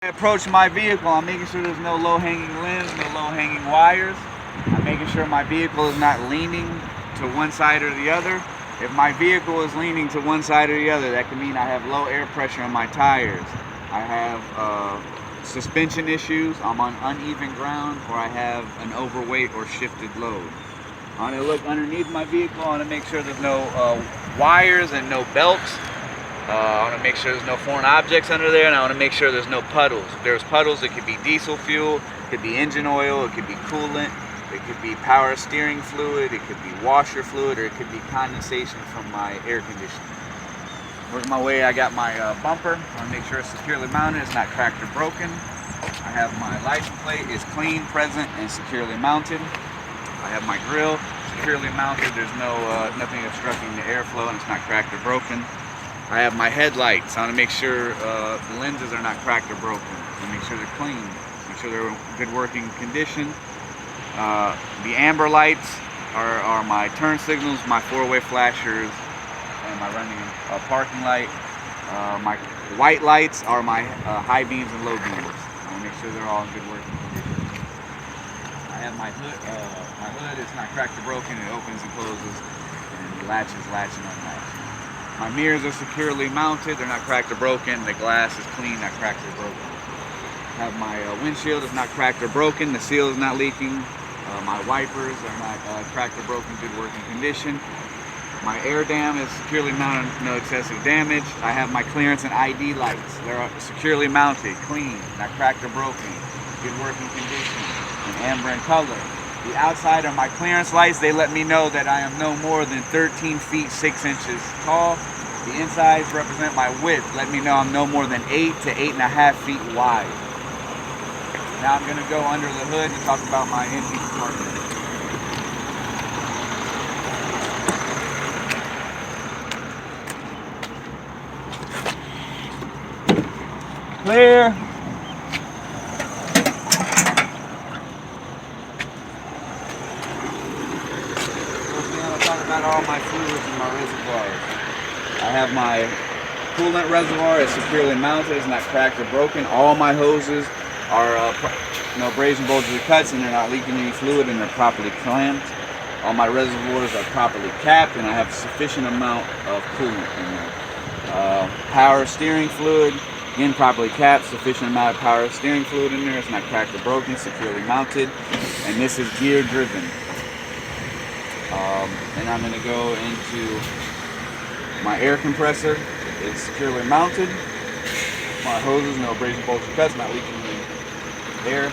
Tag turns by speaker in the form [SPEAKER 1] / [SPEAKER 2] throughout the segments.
[SPEAKER 1] I approach my vehicle, I'm making sure there's no low-hanging limbs, no low-hanging wires. I'm making sure my vehicle is not leaning to one side or the other. If my vehicle is leaning to one side or the other, that can mean I have low air pressure on my tires. I have suspension issues, I'm on uneven ground, or I have an overweight or shifted load. I want to look underneath my vehicle. I want to make sure there's no wires and no belts. I want to make sure there's no foreign objects under there, and I want to make sure there's no puddles. If there's puddles, it could be diesel fuel, it could be engine oil, it could be coolant, it could be power steering fluid, it could be washer fluid, or it could be condensation from my air conditioning. Working my way, I got my bumper. I want to make sure it's securely mounted, it's not cracked or broken. I have my license plate, it's clean, present, and securely mounted. I have my grill securely mounted, there's nothing obstructing the airflow, and it's not cracked or broken. I have my headlights. I want to make sure the lenses are not cracked or broken. I make sure they're clean. Make sure they're in good working condition. The amber lights are my turn signals, my four-way flashers, and my running parking light. My white lights are my high beams and low beams. I want to make sure they're all in good working condition. I have my hood. My hood is not cracked or broken. It opens and closes, and latches, latch, and unlatch. My mirrors are securely mounted, they're not cracked or broken. The glass is clean, not cracked or broken. I have my windshield is not cracked or broken. The seal is not leaking. My wipers are not cracked or broken, good working condition. My air dam is securely mounted, no excessive damage. I have my clearance and ID lights. They're securely mounted, clean, not cracked or broken, good working condition, and amber in color. The outside are my clearance lights. They let me know that I am no more than 13 feet 6 inches tall. The insides represent my width. Let me know I'm no more than 8 to 8.5 feet wide. Now I'm going to go under the hood and talk about my engine compartment. Clear. About all my fluids and my reservoirs. I have my coolant reservoir, it's securely mounted, it's not cracked or broken. All my hoses are no abrasion, bulges, or cuts, and they're not leaking any fluid, and they're properly clamped. All my reservoirs are properly capped, and I have a sufficient amount of coolant in there. Power steering fluid, again properly capped, sufficient amount of power steering fluid in there, it's not cracked or broken, securely mounted, and this is gear driven. And I'm going to go into my air compressor. It's securely mounted. My hoses, no abrasion, bolts, or cuts, not leaking any air.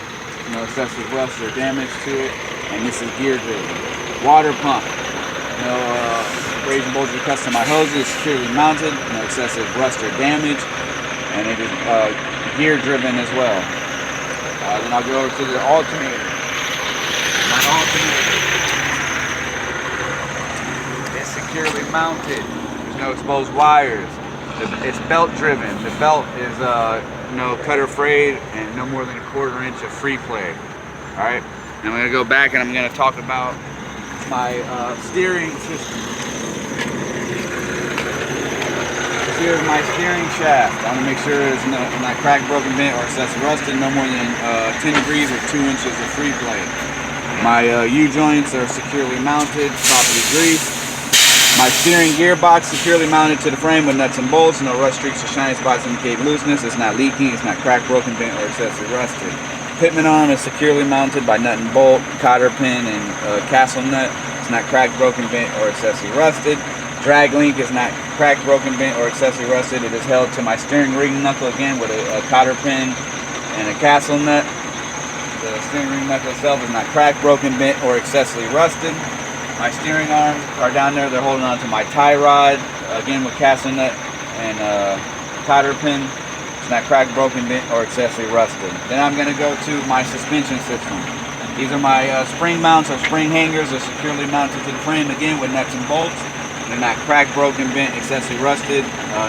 [SPEAKER 1] No excessive rust or damage to it. And this is gear driven. Water pump. No abrasion, bolts, or cuts to my hoses. Securely mounted. No excessive rust or damage. And it is gear driven as well. Then I'll go over to the alternator. My alternator. Securely mounted. There's no exposed wires. It's belt driven. The belt is no cutter frayed and no more than 1/4 inch of free play. All right. Now I'm going to go back and I'm going to talk about my steering system. Here's my steering shaft. I want to make sure it's not cracked, broken, bent, or excessive rusted. No more than 10 degrees or 2 inches of free play. My U-joints are securely mounted, properly greased. My steering gearbox securely mounted to the frame with nuts and bolts. No rust streaks or shiny spots indicate looseness. It's not leaking. It's not cracked, broken, bent, or excessively rusted. Pitman arm is securely mounted by nut and bolt, cotter pin, and castle nut. It's not cracked, broken, bent, or excessively rusted. Drag link is not cracked, broken, bent, or excessively rusted. It is held to my steering ring knuckle again with a cotter pin and a castle nut. The steering ring knuckle itself is not cracked, broken, bent, or excessively rusted. My steering arms are down there. They're holding on to my tie rod, again with castle nut and cotter pin. It's not cracked, broken, bent, or excessively rusted. Then I'm going to go to my suspension system. These are my spring mounts or spring hangers. They're securely mounted to the frame again with nuts and bolts. They're not cracked, broken, bent, excessively rusted.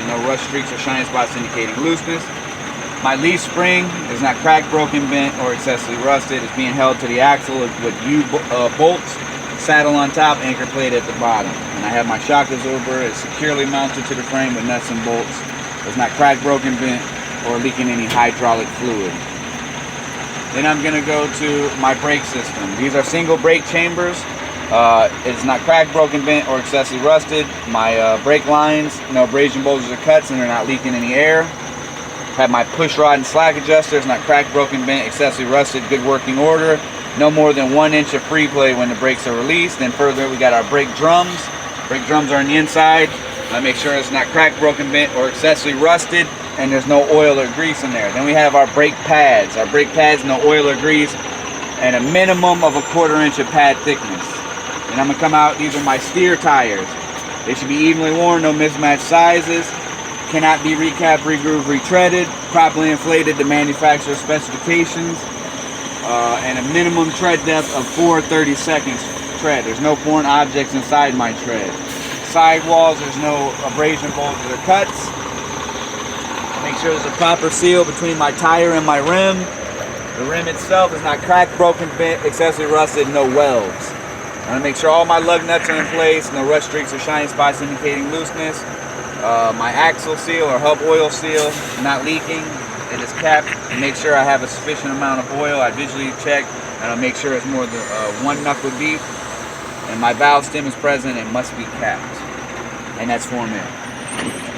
[SPEAKER 1] No rust streaks or shiny spots indicating looseness. My leaf spring is not cracked, broken, bent, or excessively rusted. It's being held to the axle with U-bolts. Saddle on top, anchor plate at the bottom. And I have my shock absorber. It's securely mounted to the frame with nuts and bolts. It's not cracked, broken, bent, or leaking any hydraulic fluid. Then I'm going to go to my brake system. These are single brake chambers. It's not cracked, broken, bent, or excessively rusted. My brake lines, no abrasion, bulges, or cuts, and they're not leaking any air. Have my push rod and slack adjuster. It's not cracked, broken, bent, excessively rusted, good working order. No more than 1 inch of free play when the brakes are released. Then further, we got our brake drums. Brake drums are on the inside. I make sure it's not cracked, broken, bent, or excessively rusted, and there's no oil or grease in there. Then we have our brake pads. Our brake pads, no oil or grease, and a minimum of a 1/4 inch of pad thickness. And I'm gonna come out, these are my steer tires. They should be evenly worn, no mismatched sizes. Cannot be recapped, regrooved, retreaded. Properly inflated to manufacturer specifications. And a minimum tread depth of 4/32 tread. There's no foreign objects inside my tread. Sidewalls, there's no abrasion, bulges, or cuts. Make sure there's a proper seal between my tire and my rim. The rim itself is not cracked, broken, bent, excessively rusted, no welds. I'm gonna make sure all my lug nuts are in place, no rust streaks or shiny spots indicating looseness. My axle seal or hub oil seal not leaking. It is capped. Make sure I have a sufficient amount of oil. I visually check and I'll make sure it's more than 1 knuckle deep. And my valve stem is present and must be capped. And that's 4 mil.